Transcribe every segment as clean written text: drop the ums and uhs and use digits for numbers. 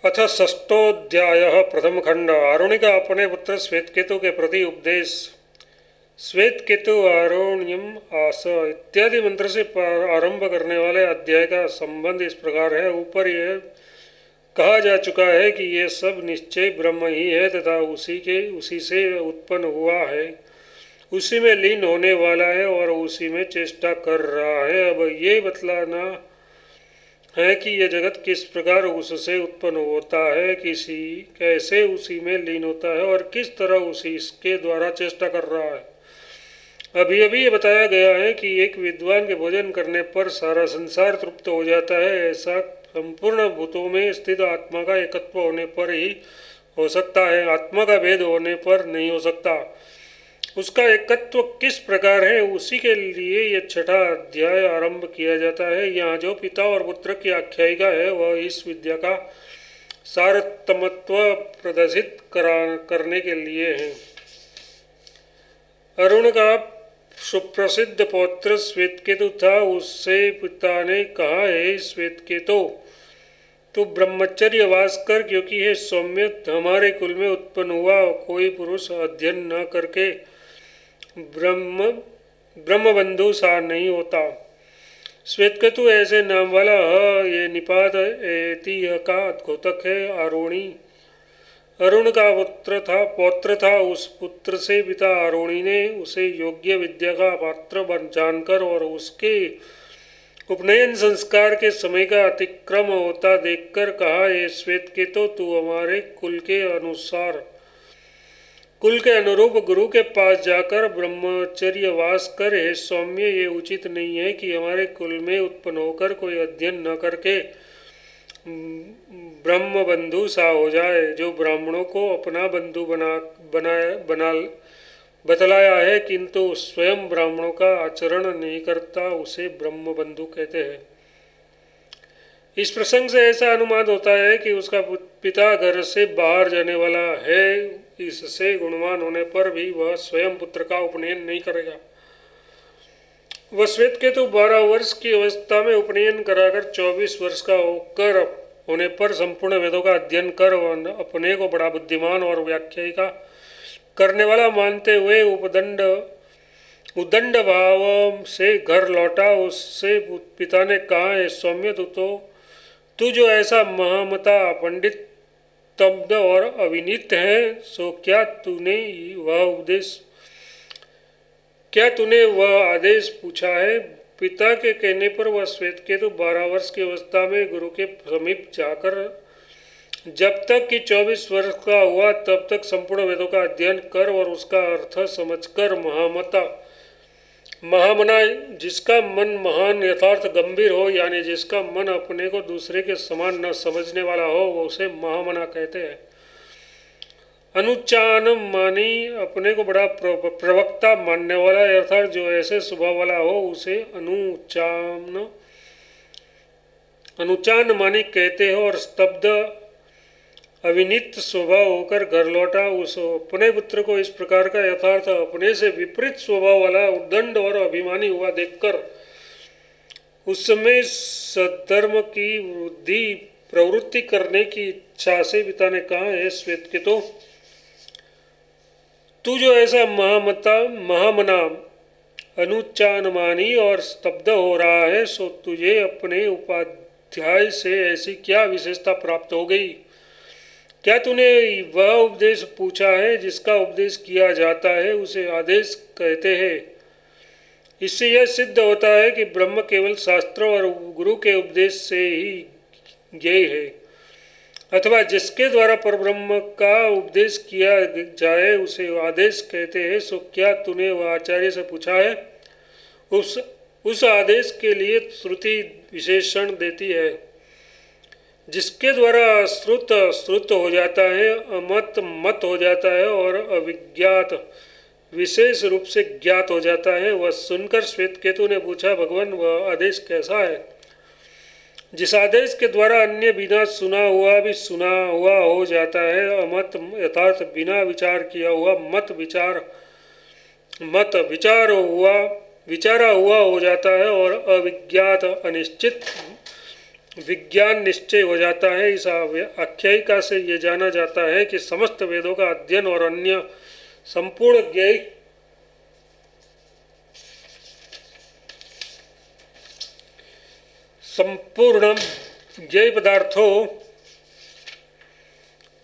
अथ षष्ठोऽध्यायः प्रथमखंड। आरुणिका अपने पुत्र श्वेतकेतु के प्रति उपदेश। श्वेतकेतु आरुण्यम आस इत्यादि मंत्र से आरंभ करने वाले अध्याय का संबंध इस प्रकार है। ऊपर यह कहा जा चुका है कि ये सब निश्चय ब्रह्म ही है तथा उसी से उत्पन्न हुआ है, उसी में लीन होने वाला है और उसी में चेष्टा कर रहा है। अब ये बतलाना है कि यह जगत किस प्रकार उससे उत्पन्न होता है, कैसे उसी में लीन होता है और किस तरह उसी इसके द्वारा चेष्टा कर रहा है। अभी अभी ये बताया गया है कि एक विद्वान के भोजन करने पर सारा संसार तृप्त हो जाता है। ऐसा संपूर्ण भूतों में स्थित आत्मा का एकत्व होने पर ही हो सकता है, आत्मा का भेद होने पर नहीं हो सकता। उसका एकत्व किस प्रकार है, उसी के लिए यह छठा अध्याय आरंभ किया जाता है। यहाँ जो पिता और पुत्र की आख्यायिका है वह इस विद्या का सारतमत्व प्रदर्शित करने के लिए है। अरुण का सुप्रसिद्ध पौत्र श्वेतकेतु था। उससे पिता ने कहा, हे श्वेतकेतु, तू ब्रह्मचर्य वास कर, क्योंकि हे सौम्य, हमारे कुल में उत्पन्न हुआ कोई पुरुष अध्ययन न करके ब्रह्मबंधु सा नहीं होता। श्वेतकेतु ऐसे नाम वाला ये निपात एति का घोतक है। अरुण का पौत्र था। उस पुत्र से पिता अरुणी ने उसे योग्य विद्या का पात्र जानकर और उसके उपनयन संस्कार के समय का अतिक्रम होता देखकर कहा, ये श्वेतकेतु, तू हमारे कुल के अनुरूप गुरु के पास जाकर ब्रह्मचर्य वास कर। हे सौम्य, ये उचित नहीं है कि हमारे कुल में उत्पन्न होकर कोई अध्ययन न करके ब्रह्म बंधु सा हो जाए। जो ब्राह्मणों को अपना बंधु बना बतलाया है, किंतु स्वयं ब्राह्मणों का आचरण नहीं करता, उसे ब्रह्म बंधु कहते हैं। इस प्रसंग से ऐसा अनुमान होता है कि उसका पिता घर से बाहर जाने वाला है। इससे गुणवान होने पर भी वह स्वयं पुत्र का उपनयन नहीं करेगा। वह श्वेतकेतु 12 वर्ष की अवस्था में उपनयन कराकर 24 वर्ष का होने पर संपूर्ण वेदों का अध्ययन कर अपने को बड़ा बुद्धिमान और व्याख्यायिका करने वाला मानते हुए उदंड भाव से घर लौटा। उससे पिता ने कहा, है सौम्य, तू जो ऐसा महामता पंडित तब्द और अविनीत है, सो क्या तूने वह आदेश पूछा है? पिता के कहने पर वह श्वेतकेतु 12 वर्ष की अवस्था में गुरु के समीप जाकर जब तक कि 24 वर्ष का हुआ तब तक संपूर्ण वेदों का अध्ययन कर और उसका अर्थ समझकर महामना, जिसका मन महान यथार्थ गंभीर हो, यानी जिसका मन अपने को दूसरे के समान न समझने वाला हो, उसे महामना कहते हैं। अनुचान मानी, अपने को बड़ा प्रवक्ता मानने वाला, अर्थात जो ऐसे स्वभाव वाला हो, उसे अनुचान मानी कहते हो। और स्तब्ध अविनीत स्वभाव होकर घर लौटा उस अपने पुत्र को इस प्रकार का यथार्थ अपने से विपरीत स्वभाव वाला उद्दंड और अभिमानी हुआ देखकर उस समय सद्धर्म की प्रवृत्ति करने की इच्छा से पिता ने कहा, हे श्वेतकेतु, तू जो ऐसा महामना, अनुचानमानी और स्तब्ध हो रहा है, सो तुझे अपने उपाध्याय से ऐसी क्या विशेषता प्राप्त हो गई? क्या तूने वह उपदेश पूछा है? जिसका उपदेश किया जाता है उसे आदेश कहते हैं। इससे यह सिद्ध होता है कि ब्रह्म केवल शास्त्र और गुरु के उपदेश से ही ज्ञेय है, अथवा जिसके द्वारा परब्रह्म का उपदेश किया जाए उसे आदेश कहते हैं। सो क्या तूने वह आचार्य से पूछा है? उस आदेश के लिए श्रुति विशेषण देती है, जिसके द्वारा श्रुत हो जाता है, अमत मत हो जाता है और अविज्ञात विशेष रूप से ज्ञात हो जाता है। वह सुनकर श्वेतकेतु ने पूछा, भगवान, वह आदेश कैसा है? जिस आदेश के द्वारा अन्य बिना सुना हुआ भी सुना हुआ हो जाता है, अमत यथार्थ बिना विचार किया हुआ विचारा हुआ हो जाता है और अविज्ञात अनिश्चित विज्ञान निश्चय हो जाता है। इस आख्यायिका से ये जाना जाता है कि समस्त वेदों का अध्ययन और अन्य संपूर्ण ज्ञेय संपूर्ण ज्ञेय पदार्थों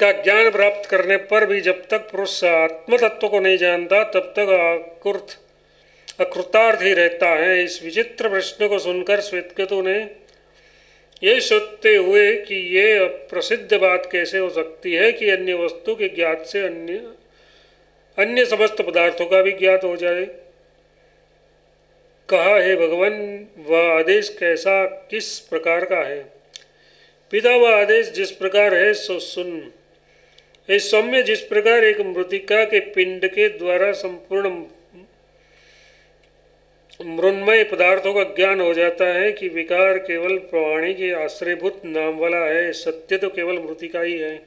का ज्ञान प्राप्त करने पर भी जब तक पुरुष आत्म तत्व को नहीं जानता तब तक अकृतार्थ ही रहता है। इस विचित्र प्रश्न को सुनकर श्वेतकेतु ने ये सोचते हुए कि ये प्रसिद्ध बात कैसे हो सकती है कि अन्य वस्तु के ज्ञात से अन्य समस्त पदार्थों का भी ज्ञात हो जाए, कहा, हे भगवान, वह आदेश कैसा किस प्रकार का है? पिता, वह आदेश जिस प्रकार है सो सुन। हे सौम्य, जिस प्रकार एक मृतिका के पिंड के द्वारा संपूर्ण मृण्मय पदार्थों का ज्ञान हो जाता है कि विकार केवल प्राणी के आश्रयभूत नाम वाला है, सत्य तो केवल मृतिका ही है।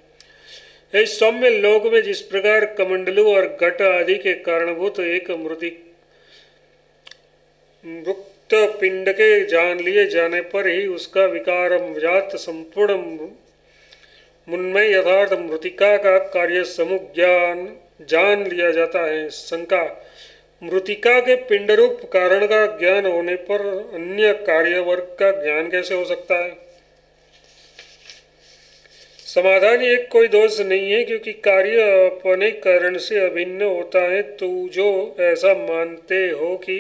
इस सौम्य लोक में जिस प्रकार कमंडलू और घट आदि के कारणभूत एक मुक्त पिंड के जान लिए जाने पर ही उसका विकार जात संपूर्ण मुन्मय यथार्थ मृतिका का कार्य समूह ज्ञान जान लिया जाता है। शंका, मृतिका के पिंड रूप कारण का ज्ञान होने पर अन्य कार्य वर्ग का ज्ञान कैसे हो सकता है? समाधान, एक कोई दोष नहीं है, क्योंकि कार्य अपने कारण से अभिन्न होता है। तो जो ऐसा मानते हो कि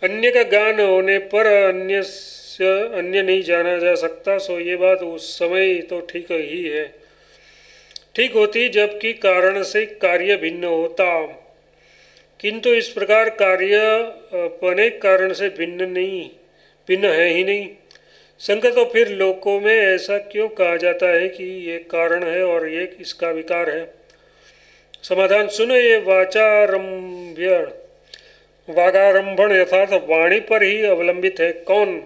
अन्य का ज्ञान होने पर अन्य नहीं जाना जा सकता, सो ये बात उस समय तो ठीक ही है, ठीक होती जबकि कारण से कार्य भिन्न होता, किंतु इस प्रकार कार्य अपने कारण से भिन्न है ही नहीं। शंका, तो फिर लोकों में ऐसा क्यों कहा जाता है कि ये कारण है और ये इसका विकार है? समाधान, सुनो, ये वागारंभण यथार्थ वाणी पर ही अवलंबित है। कौन?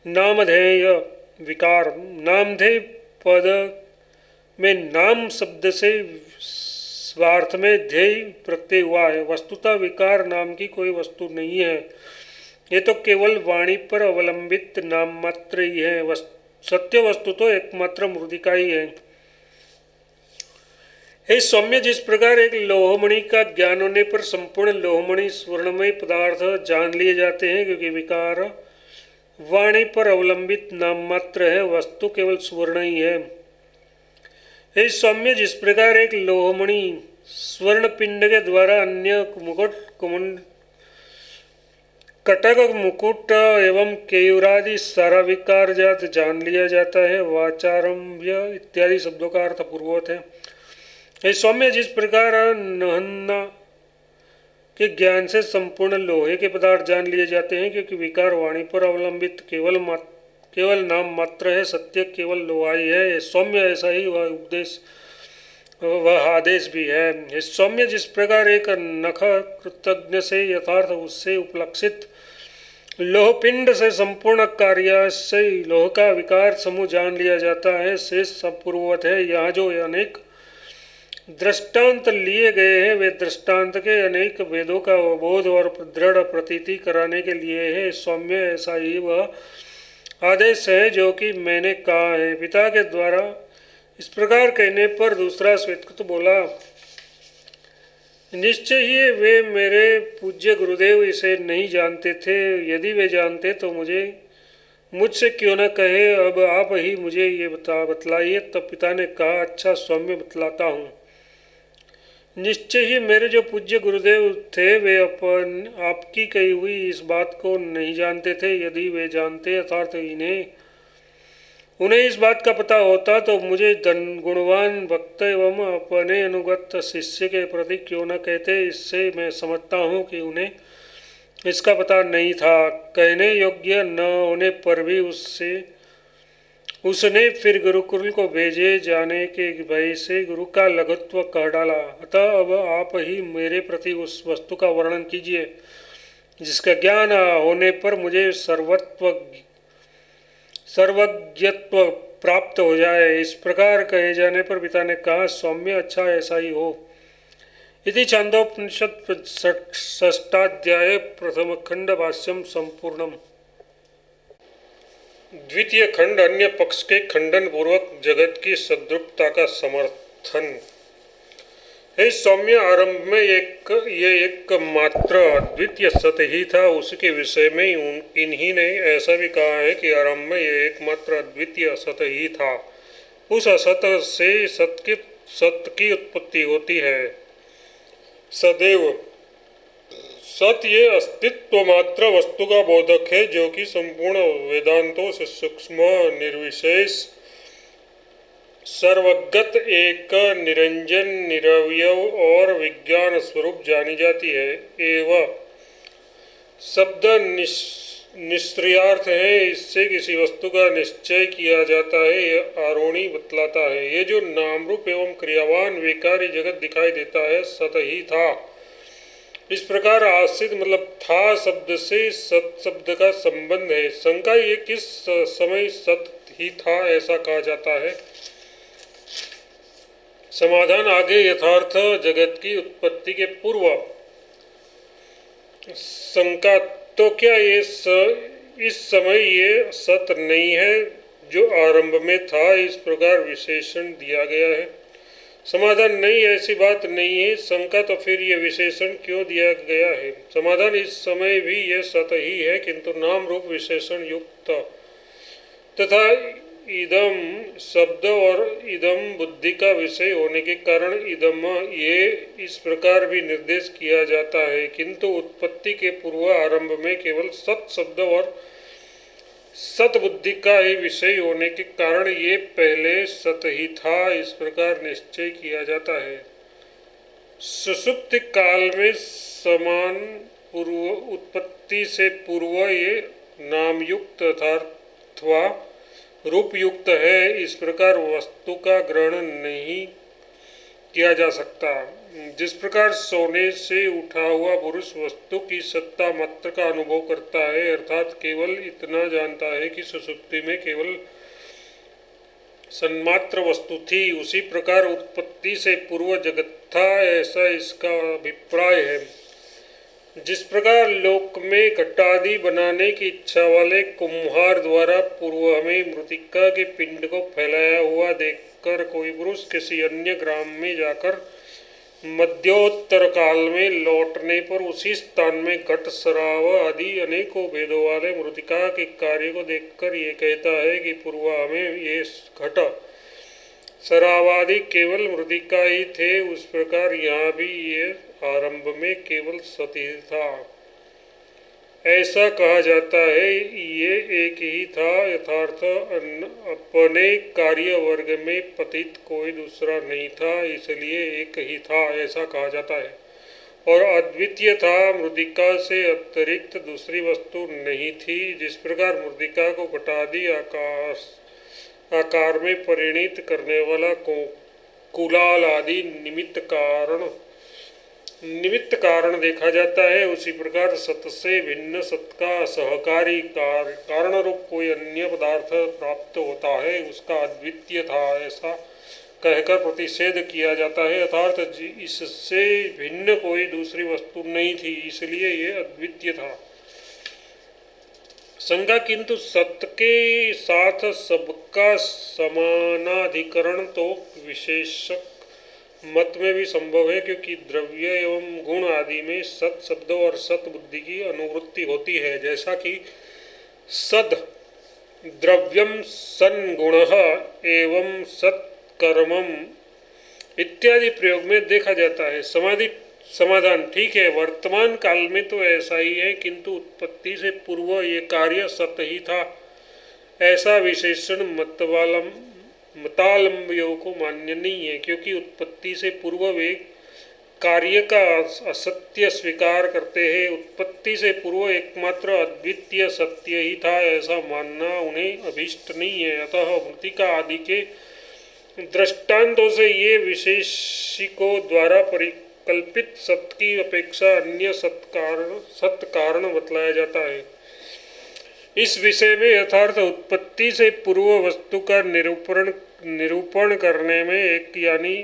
नामधेय विकार। नामधेय पद में नाम शब्द से स्वार्थ में ध्येय प्रत्यय हुआ है। वस्तुतः विकार नाम की कोई वस्तु नहीं है, ये तो केवल वाणी पर अवलंबित नाम मात्र ही है। सत्य वस्तु तो एकमात्र मृतिका ही है। हे सौम्य, जिस प्रकार एक लोहमणि का ज्ञान होने पर संपूर्ण लोहमणि स्वर्णमय पदार्थ जान लिए जाते हैं, क्योंकि विकार वाणी पर अवलंबित नाम मात्र है, वस्तु केवल स्वर्ण ही है। हे सौम्य, जिस प्रकार एक लोहमणि स्वर्ण पिंड के द्वारा अन्य कटक मुकुट एवं केयूरादि सारा विकार जात जान लिया जाता है, वाचारम्भ्य इत्यादि शब्दों का अर्थ पूर्ववत है। हे सौम्य, जिस प्रकार नहन्ना के ज्ञान से संपूर्ण लोहे के पदार्थ जान लिए जाते हैं, क्योंकि विकार वाणी पर अवलंबित केवल नाम मात्र है, सत्य केवल लोहाई है। सौम्य, ऐसा ही वह आदेश भी है। सौम्य, जिस प्रकार एक नख कृतज्ञ से यथार्थ उससे उपलक्षित लोहपिंड से संपूर्ण कार्य से लोह का विकार समूह जान लिया जाता है, शेष सब पूर्ववत है। यहाँ जो अनेक दृष्टांत लिए गए हैं वे दृष्टांत के अनेक वेदों का अवबोध और दृढ़ प्रतीति कराने के लिए है। सौम्य, ऐसा ही वह आदेश है जो कि मैंने कहा है। पिता के द्वारा इस प्रकार कहने पर दूसरा श्वेतकेतु बोला, निश्चय ही वे मेरे पूज्य गुरुदेव इसे नहीं जानते थे। यदि वे जानते तो मुझसे क्यों न कहे, अब आप ही मुझे ये बतलाइए। तब पिता ने कहा, अच्छा सौम्य, बतलाता हूँ। निश्चय ही मेरे जो पूज्य गुरुदेव थे वे आपकी कही हुई इस बात को नहीं जानते थे। यदि वे जानते अर्थात उन्हें इस बात का पता होता तो मुझे गुणवान भक्त एवं अपने अनुगत शिष्य के प्रति क्यों न कहते। इससे मैं समझता हूँ कि उन्हें इसका पता नहीं था। कहने योग्य न होने पर भी उसने फिर गुरुकुल को भेजे जाने के भय से गुरु का लघुत्व कह डाला। अतः अब आप ही मेरे प्रति उस वस्तु का वर्णन कीजिए जिसका ज्ञान होने पर मुझे सर्वज्ञत्व प्राप्त हो जाए। इस प्रकार कहे जाने पर पिता ने कहा, सौम्य, अच्छा ऐसा ही हो। इति छांदोपनिषद षष्ठाध्याय प्रथम खंड भाष्यम संपूर्णम। द्वितीय खंड अन्य पक्ष के खंडन पूर्वक जगत की सद्रूपता का समर्थन। हे सौम्य, आरंभ में ये एक मात्र अद्वितीय सत्य ही था। उसके विषय में इन्हीं ने ऐसा भी कहा है कि आरंभ में ये एकमात्र अद्वितीय सत्य ही था। उस असत्य से सत्य की उत्पत्ति होती है। सदैव सत्य ये अस्तित्व मात्र वस्तु का बोधक है, जो कि संपूर्ण वेदांतों से सूक्ष्म, निर्विशेष, सर्वगत, एक, निरंजन, निरवयव और विज्ञान स्वरूप जानी जाती है। एवं शब्द निश्चयार्थ है, इससे किसी वस्तु का निश्चय किया जाता है, यह आरोणी बतलाता है। ये जो नाम रूप एवं क्रियावान विकारी जगत दिखाई देता है, सत ही था। इस प्रकार आश्रित मतलब था शब्द से सत शब्द का संबंध है। शंका ये किस समय सत ही था ऐसा कहा जाता है। समाधान आगे यथार्थ जगत की उत्पत्ति के पूर्व शंका, तो क्या ये इस समय ये सत नहीं है जो आरंभ में था, इस प्रकार विशेषण दिया गया है। समाधान नहीं, ऐसी बात नहीं है। शंका, तो फिर ये विशेषण क्यों दिया गया है। समाधान, इस समय भी ये सत ही है, किंतु नाम रूप विशेषण युक्त तथा इदम शब्द और इदम बुद्धि का विषय होने के कारण इदम ये इस प्रकार भी निर्देश किया जाता है, किंतु उत्पत्ति के पूर्व आरंभ में केवल सत शब्द और सत बुद्धि का ही विषय होने के कारण ये पहले सत ही था, इस प्रकार निश्चय किया जाता है। सुषुप्ति काल में समान पूर्व उत्पत्ति से पूर्व ये नामयुक्त अथवा रूपयुक्त है, इस प्रकार वस्तु का ग्रहण नहीं किया जा सकता। जिस प्रकार सोने से उठा हुआ पुरुष वस्तु की सत्ता मात्र का अनुभव करता है, अर्थात केवल इतना जानता है कि सुषुप्ति में केवल सन्मात्र वस्तु थी, उसी प्रकार उत्पत्ति से पूर्व जगत था, ऐसा इसका अभिप्राय है। जिस प्रकार लोक में घटादि बनाने की इच्छा वाले कुम्हार द्वारा पूर्व में मृतिका के पिंड को फैलाया हुआ देखकर कोई पुरुष किसी अन्य ग्राम में जाकर मध्योत्तर काल में लौटने पर उसी स्थान में घट, शराव आदि अनेकों भेदों वाले मृतिका के कार्य को देखकर ये कहता है कि पूर्व में ये घट, शराव आदि केवल मृतिका ही थे, उस प्रकार यहाँ भी ये आरंभ में केवल सती था, ऐसा कहा जाता है। ये एक ही था, यथार्थ अपने कार्य वर्ग में पतित कोई दूसरा नहीं था, इसलिए एक ही था, ऐसा कहा जाता है। और अद्वितीय था, मृतिका से अतिरिक्त दूसरी वस्तु नहीं थी। जिस प्रकार मृतिका को घटादि आकार में परिणित करने वाला कुलाल आदि निमित्त कारण देखा जाता है, उसी प्रकार सत से भिन्न सत का सहकारी कारण रूप कोई अन्य पदार्थ प्राप्त होता है, उसका अद्वितीय था, ऐसा कहकर प्रतिषेध किया जाता है। अर्थात इससे भिन्न कोई दूसरी वस्तु नहीं थी, इसलिए ये अद्वितीय था। शंका, किंतु सत्य के साथ सबका समानाधिकरण तो विशेषक मत में भी संभव है, क्योंकि द्रव्य एवं गुण आदि में सत शब्द और सत बुद्धि की अनुवृत्ति होती है। जैसा कि सद द्रव्यम सन गुणः एवं सत कर्मम इत्यादि प्रयोग में देखा जाता है। समाधान, ठीक है, वर्तमान काल में तो ऐसा ही है, किंतु उत्पत्ति से पूर्व ये कार्य सत ही था, ऐसा विशेषण मतालंबियों को मान्य नहीं है, क्योंकि उत्पत्ति से पूर्व वे कार्य का असत्य स्वीकार करते हैं। उत्पत्ति से पूर्व एकमात्र अद्वितीय सत्य ही था, ऐसा मानना उन्हें अभीष्ट नहीं है। अतः मृतिका आदि के दृष्टांतों से ये विशेषिकों द्वारा परिकल्पित सत्य की अपेक्षा अन्य सत्य कारण बतलाया जाता है। इस विषय में यथार्थ उत्पत्ति से पूर्व वस्तु का निरूपण करने में एक यानी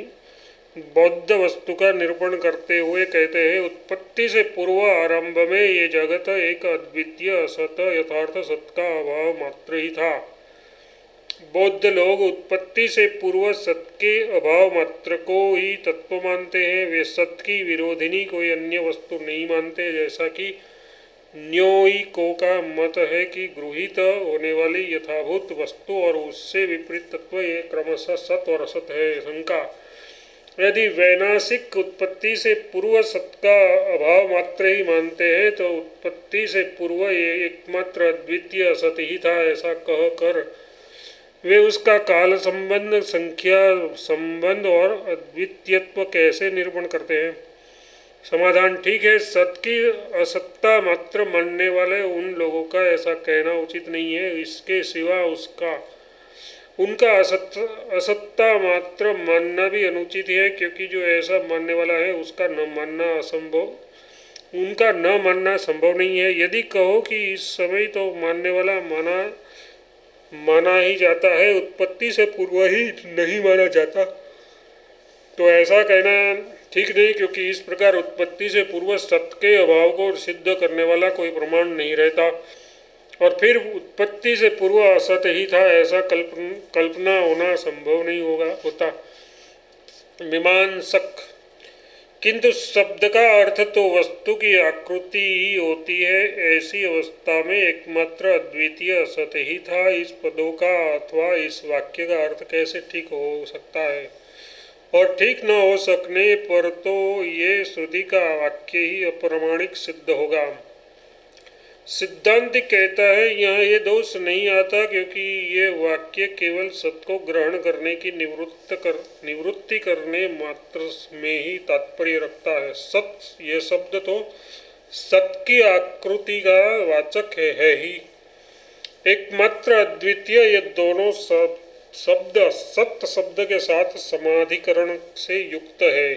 बौद्ध वस्तु का निरूपण करते हुए कहते हैं, उत्पत्ति से पूर्व आरंभ में ये जगत एक अद्वितीय असत यथार्थ सत का अभाव मात्र ही था। बौद्ध लोग उत्पत्ति से पूर्व सत के अभाव मात्र को ही तत्व मानते हैं। वे सत की विरोधिनी कोई अन्य वस्तु नहीं मानते, जैसा कि न्योयिकों का मत है कि गृहीत होने वाली यथाभूत वस्तु और उससे विपरीत तत्व ये क्रमशः सत और असत है। शंका: यदि वैनाशिक उत्पत्ति से पूर्व सत का अभाव मात्र ही मानते हैं तो उत्पत्ति से पूर्व ये एकमात्र अद्वितीय असत ही था, ऐसा कह कर वे उसका काल संबंध, संख्या संबंध और अद्वितीयत्व कैसे निरूपण करते हैं? समाधान: ठीक है, सत की असत्ता मात्र मानने वाले उन लोगों का ऐसा कहना उचित नहीं है। इसके सिवा उनका असत्ता मात्र मानना भी अनुचित है, क्योंकि जो ऐसा मानने वाला है उसका न मानना संभव नहीं है। यदि कहो कि इस समय तो मानने वाला माना ही जाता है, उत्पत्ति से पूर्व ही नहीं माना जाता, तो ऐसा कहना ठीक नहीं, क्योंकि इस प्रकार उत्पत्ति से पूर्व सत के अभाव को सिद्ध करने वाला कोई प्रमाण नहीं रहता, और फिर उत्पत्ति से पूर्व असत ही था ऐसा कल्पना होना संभव नहीं होता। मीमांसक: किंतु शब्द का अर्थ तो वस्तु की आकृति ही होती है। ऐसी अवस्था में एकमात्र अद्वितीय असत ही था। इस पदों का अथवा इस वाक्य का अर्थ कैसे ठीक हो सकता है? और ठीक न हो सकने पर तो ये श्रुति का वाक्य ही अप्रमाणिक सिद्ध होगा। सिद्धांत कहता है यहाँ ये दोष नहीं आता, क्योंकि ये वाक्य केवल सत को ग्रहण करने की निवृत्ति करने मात्र में ही तात्पर्य रखता है। सत ये शब्द तो सत की आकृति का वाचक है ही। एकमात्र अद्वितीय ये दोनों शब्द सत शब्द के साथ समाधिकरण से युक्त है।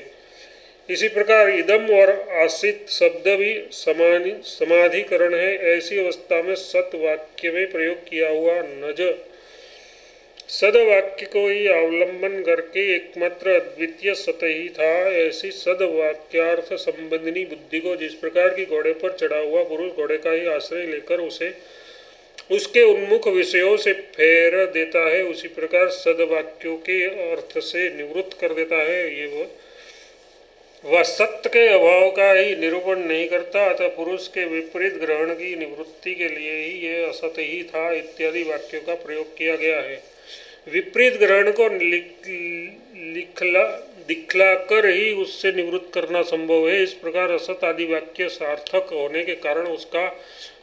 इसी प्रकार इदम और आसित शब्द भी समाधिकरण है। ऐसी अवस्था में सत वाक्य में प्रयोग किया हुआ नज सद वाक्य को ही अवलंबन करके एकमात्र अद्वितीय सत ही था। ऐसी सद वाक्यार्थ संबंधिनी बुद्धि को जिस प्रकार की घोड़े पर चढ़ा हुआ पुरुष घोड़े का ही आश्रय लेकर उसे उसके उन्मुख विषयों से फेर देता है, उसी प्रकार सद वाक्यों के अर्थ से निवृत्त कर देता है। ये वह सत्य के अभाव का ही निरूपण नहीं करता, अतः पुरुष के विपरीत ग्रहण की निवृत्ति के लिए ही ये असत ही था इत्यादि वाक्यों का प्रयोग किया गया है। विपरीत ग्रहण को दिखलाकर ही उससे निवृत्त करना संभव है। इस प्रकार असत आदि वाक्य सार्थक होने के कारण उसका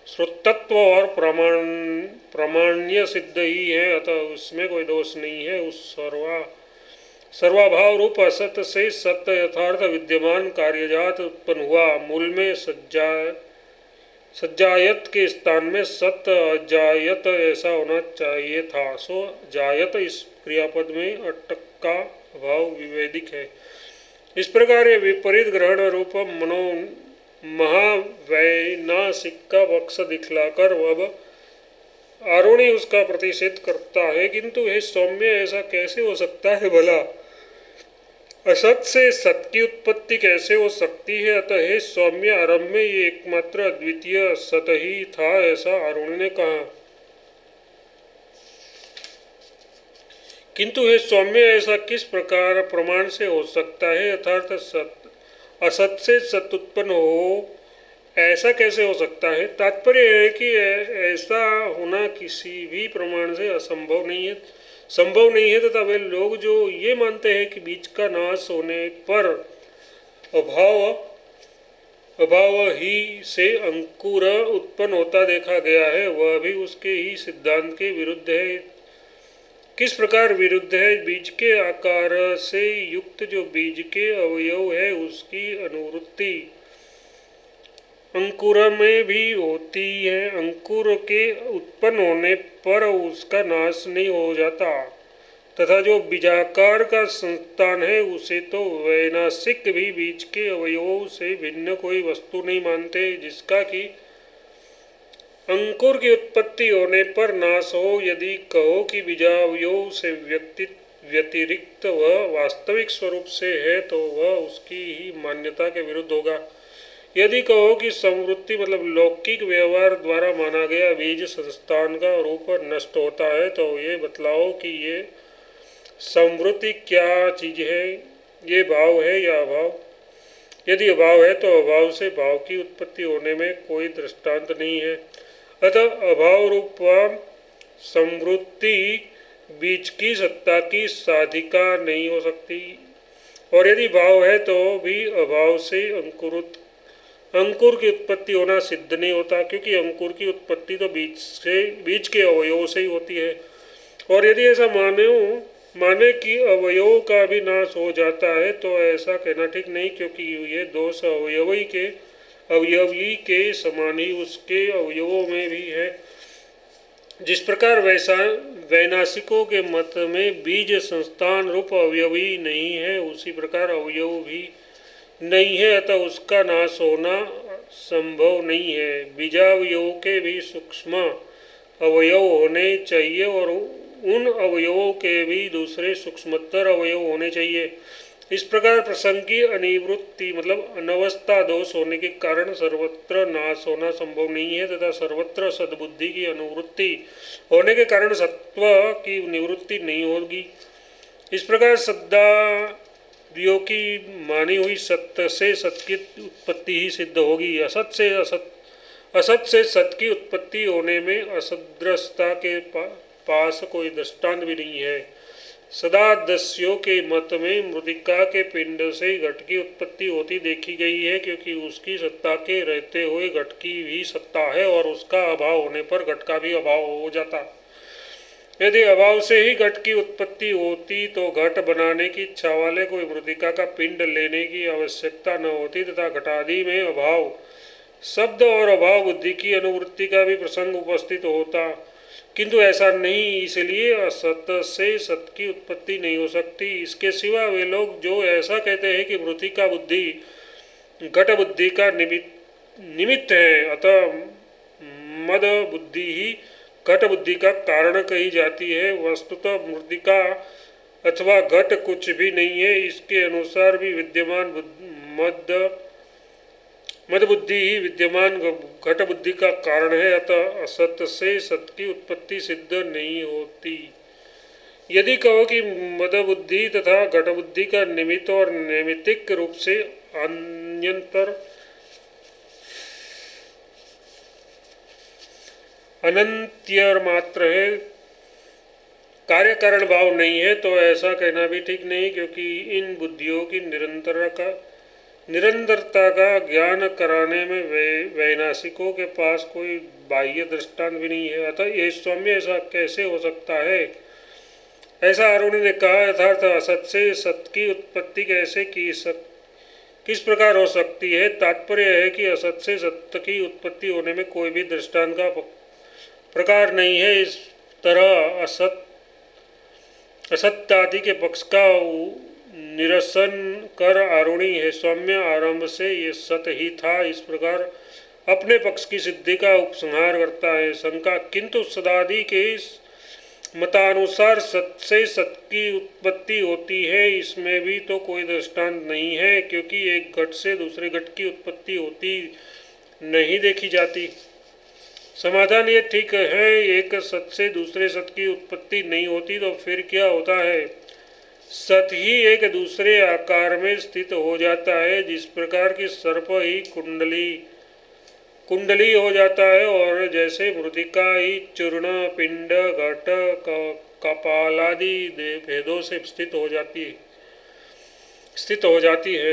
श्रुतत्व और प्रामाण्य सिद्ध ही है, अतः उसमें कोई दोष नहीं है। उस सर्वाभाव रूप असत से सत्य यथार्थ विद्यमान कार्यजात उत्पन्न हुआ। मूल में सज्जायत के स्थान में सत्य अजायत ऐसा होना चाहिए था। सो जायत इस क्रियापद में अटक का अभाव विवेदिक है। इस प्रकार ये विपरीत ग्रहण रूप महावैनाशिक का पक्ष दिखलाकर वह आरुणी उसका प्रतिषेध करता है। किंतु हे सौम्य, ऐसा कैसे हो सकता है भला? असत से सत की उत्पत्ति कैसे हो सकती है? अतः हे सौम्य, आरंभ में ये एकमात्र अद्वितीय सत ही था ऐसा आरुणी ने कहा। किंतु हे सौम्य, ऐसा किस प्रकार प्रमाण से हो सकता है? अर्थात असत से सत उत्पन्न हो, ऐसा कैसे हो सकता है? तात्पर्य है कि ऐसा होना किसी भी प्रमाण से संभव नहीं है तथा वे लोग जो ये मानते हैं कि बीज का नाश होने पर अभाव ही से अंकुर उत्पन्न होता देखा गया है, वह भी उसके ही सिद्धांत के विरुद्ध है। किस प्रकार विरुद्ध है? बीज के आकार से युक्त जो बीज के अवयव है उसकी अनुवृत्ति अंकुर में भी होती है। अंकुर के उत्पन्न होने पर उसका नाश नहीं हो जाता, तथा जो बीजाकार का संतान है उसे तो वैनाशिक भी बीज के अवयवों से भिन्न कोई वस्तु नहीं मानते, जिसका कि अंकुर की उत्पत्ति होने पर नाश हो। यदि कहो कि बीजावयव से व्यतिरिक्त वह वास्तविक स्वरूप से है तो वह उसकी ही मान्यता के विरुद्ध होगा। यदि कहो कि संवृत्ति मतलब लौकिक व्यवहार द्वारा माना गया बीज संस्थान का रूप नष्ट होता है, तो ये बतलाओ कि ये संवृत्ति क्या चीज है, ये भाव है या अभाव। यदि अभाव है तो अभाव से भाव की उत्पत्ति होने में कोई दृष्टांत नहीं है, अतः अभाव रूप संवृत्ति बीज की सत्ता की साधिका नहीं हो सकती। और यदि भाव है तो भी अभाव से अंकुर की उत्पत्ति होना सिद्ध नहीं होता, क्योंकि अंकुर की उत्पत्ति तो बीज के अवयव से ही होती है। और यदि ऐसा माने कि अवयव का भी नाश हो जाता है तो ऐसा कहना ठीक नहीं, क्योंकि ये दोष अवयवी के समान ही उसके अवयवों में भी है। जिस प्रकार वैनाशिकों के मत में बीज संस्थान रूप अवयवी नहीं है, उसी प्रकार अवयव भी नहीं है, अतः उसका नाश होना संभव नहीं है। बीजावयव के भी सूक्ष्म अवयव होने चाहिए और उन अवयवों के भी दूसरे सूक्ष्मतर अवयव होने चाहिए। इस प्रकार प्रसंग की अनिवृत्ति मतलब अनवस्था दोष होने के कारण सर्वत्र नाश होना संभव नहीं है, तथा सर्वत्र सद्बुद्धि की अनुवृत्ति होने के कारण सत्व की निवृत्ति नहीं होगी। इस प्रकार सद्दादियों की मानी हुई सत्य से सत की उत्पत्ति ही सिद्ध होगी। असत से सत की उत्पत्ति होने में असदृशता के पास कोई दृष्टांत भी नहीं है। सदादस्यों के मत में मृतिका के पिंड से घट की उत्पत्ति होती देखी गई है, क्योंकि उसकी सत्ता के रहते हुए घट की भी सत्ता है और उसका अभाव होने पर घट का भी अभाव हो जाता। यदि अभाव से ही घट की उत्पत्ति होती तो घट बनाने की इच्छा वाले कोई मृतिका का पिंड लेने की आवश्यकता न होती, तथा घटादि में अभाव शब्द और अभाव बुद्धि की अनुवृत्ति का भी प्रसंग उपस्थित होता। किंतु ऐसा नहीं, इसलिए असत से सत की उत्पत्ति नहीं हो सकती। इसके सिवा वे लोग जो ऐसा कहते हैं कि मृतिका बुद्धि घट बुद्धि का निमित्त है, अतः मद बुद्धि ही घट बुद्धि का कारण कही जाती है, वस्तुतः मृतिका अथवा घट कुछ भी नहीं है। इसके अनुसार भी विद्यमान मद बुद्धि ही विद्यमान घट बुद्धि का कारण है, अतः असत से सत की उत्पत्ति सिद्ध नहीं होती। यदि कहो कि मद बुद्धि तथा घट बुद्धि का निमित्त और नैमित्तिक रूप से अनंतर मात्र है, कार्य कारण भाव नहीं है, तो ऐसा कहना भी ठीक नहीं, क्योंकि इन बुद्धियों की निरंतरता का ज्ञान कराने में वैनाशिकों के पास कोई बाह्य दृष्टांत भी नहीं है। अतः ये सौम्य ऐसा कैसे हो सकता है, ऐसा अरुण ने कहा। यथार्थ असत से सत की उत्पत्ति किस प्रकार हो सकती है। तात्पर्य है कि असत से सत्य की उत्पत्ति होने में कोई भी दृष्टांत का प्रकार नहीं है। इस तरह असत्यादि के पक्ष का निरसन कर आरुणी है सौम्य आरंभ से ये सत ही था, इस प्रकार अपने पक्ष की सिद्धि का उपसंहार करता है। शंका, किंतु सदादि के मतानुसार सत से सत की उत्पत्ति होती है, इसमें भी तो कोई दृष्टांत नहीं है, क्योंकि एक घट से दूसरे घट की उत्पत्ति होती नहीं देखी जाती। समाधान ये ठीक है, एक सत से दूसरे सत की उत्पत्ति नहीं होती तो फिर क्या होता है। सत ही एक दूसरे आकार में स्थित हो जाता है, जिस प्रकार की सर्प ही कुंडली हो जाता है, और जैसे मृतिका ही चूर्ण पिंड घट कपालादि भेदों से स्थित हो जाती है।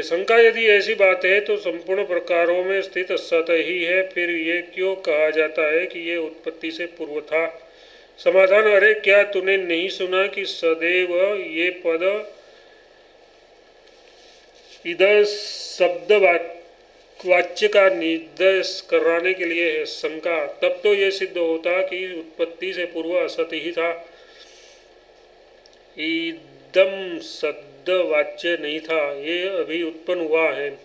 शंका, यदि ऐसी बात है तो संपूर्ण प्रकारों में स्थित सत ही है, फिर ये क्यों कहा जाता है कि ये उत्पत्ति से पूर्व था। समाधान, अरे क्या तूने नहीं सुना कि सदैव ये पद इधर शब्द वाच्य का निर्देश कराने के लिए है। शंका, तब तो ये सिद्ध होता कि उत्पत्ति से पूर्व असत ही था, इदम शब्द वाच्य नहीं था, ये अभी उत्पन्न हुआ है।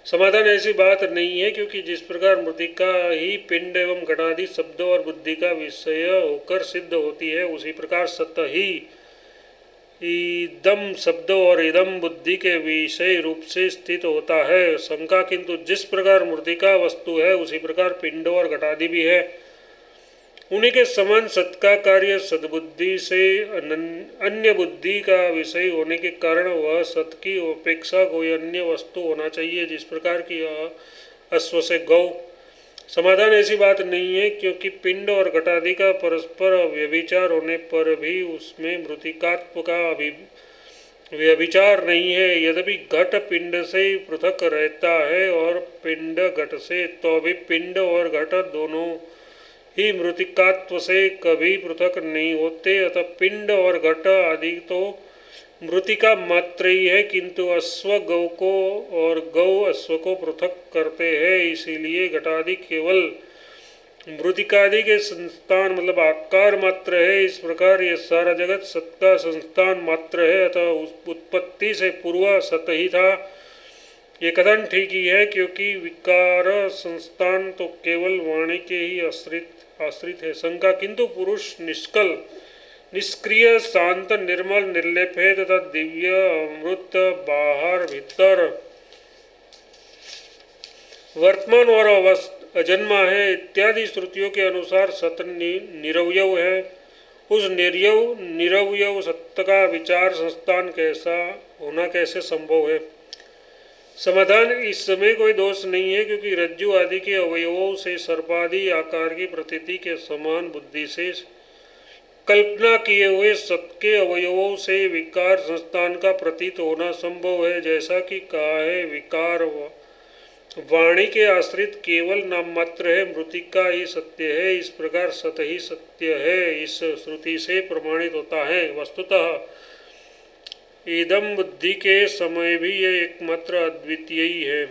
समाधान, ऐसी बात नहीं है, क्योंकि जिस प्रकार मृतिका ही पिंड एवं घटादि शब्द और बुद्धि का विषय होकर सिद्ध होती है, उसी प्रकार सत ही इदम शब्द और इदम बुद्धि के विषय रूप से स्थित होता है शंका, किंतु जिस प्रकार मृतिका वस्तु है उसी प्रकार पिंड और घटादि भी है। उन्हीं के समान सत का कार्य सद्बुद्धि से अन्य बुद्धि का विषय होने के कारण वह सत की अपेक्षा कोई अन्य वस्तु होना चाहिए, जिस प्रकार की अश्व से गौ। समाधान ऐसी बात नहीं है, क्योंकि पिंड और घटादि का परस्पर व्यभिचार होने पर भी उसमें मृतिकात्व का व्यभिचार नहीं है। यद्यपि घट पिंड से पृथक रहता है और पिंड घट से, तो भी पिंड और घट दोनों ही मृतिकात्व से कभी पृथक नहीं होते। अतः पिंड और घट आदि तो मृतिका मात्र ही है, किंतु अश्व गौ को और गौ अश्व को पृथक करते हैं, इसीलिए घटादि केवल मृतिकादि के संस्थान मतलब आकार मात्र है। इस प्रकार ये सारा जगत सत का संस्थान मात्र है, अतः उत्पत्ति से पूर्व सत ही था। ये कथन ठीक ही है, क्योंकि विकार संस्थान तो केवल वाणी के ही आश्रित है। शंका, किंतु पुरुष निष्कल निष्क्रिय शांत निर्मल निर्लेप है तथा दिव्य अमृत बाहर भीतर वर्तमान और अजन्मा है इत्यादि श्रुतियों के अनुसार सत निरवयव है। उस निरवयव सत्य का विचार संस्थान कैसे संभव है? समाधान, इस समय कोई दोष नहीं है, क्योंकि रज्जु आदि के अवयवों से सर्पादि आकार की प्रतीति के समान बुद्धि से कल्पना किए हुए सत के अवयवों से विकार संस्थान का प्रतीत होना संभव है। जैसा कि कहा है, विकार वाणी के आश्रित केवल नाम मात्र है, मृतिका ही सत्य है। इस प्रकार सत ही सत्य है, इस श्रुति से प्रमाणित होता है। वस्तुतः इदम बुद्धि के समय भी यह एकमात्र अद्वितीय ही है।